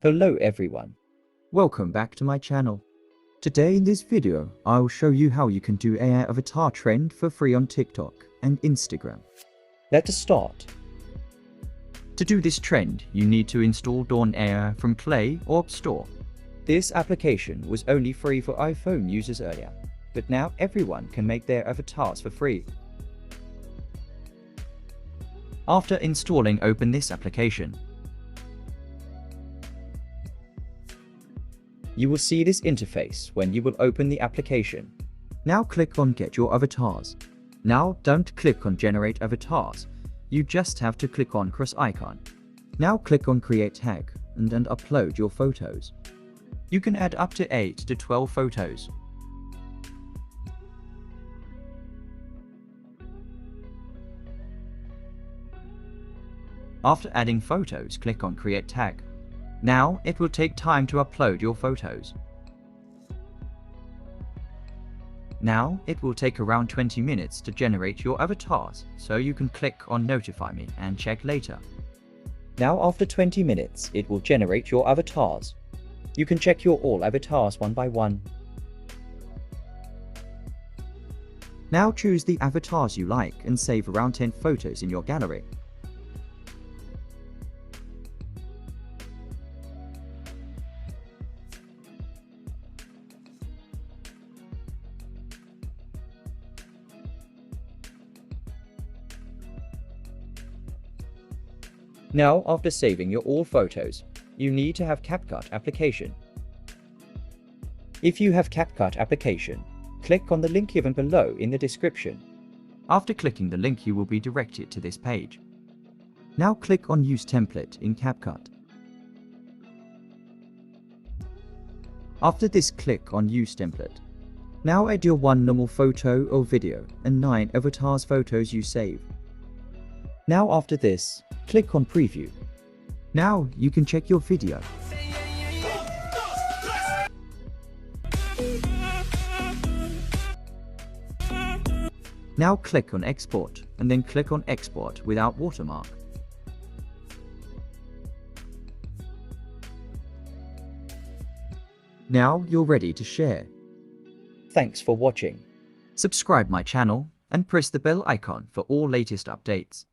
Hello everyone. Welcome back to my channel. Today in this video, I'll show you how you can do AI avatar trend for free on TikTok and Instagram. Let us start. To do this trend, you need to install Dawn AI from Play or App Store. This application was only free for iPhone users earlier, but now everyone can make their avatars for free. After installing, open this application. You will see this interface when you will open the application. Now click on Get Your Avatars. Now don't click on Generate Avatars. You just have to click on cross icon. Now click on Create Tag and then upload your photos. You can add up to 8 to 12 photos. After adding photos, click on Create Tag. Now it will take time to upload your photos. Now it will take around 20 minutes to generate your avatars, so you can click on Notify Me and check later. Now after 20 minutes, it will generate your avatars. You can check your all avatars one by one. Now choose the avatars you like and save around 10 photos in your gallery. Now, after saving your all photos, you need to have CapCut application. If you have CapCut application, click on the link given below in the description. After clicking the link, you will be directed to this page. Now click on Use Template in CapCut. After this, click on Use Template. Now add your 1 normal photo or video and 9 avatars photos you save. Now after this, click on Preview. Now you can check your video. Now click on Export and then click on Export without watermark. Now you're ready to share. Thanks for watching. Subscribe my channel and press the bell icon for all latest updates.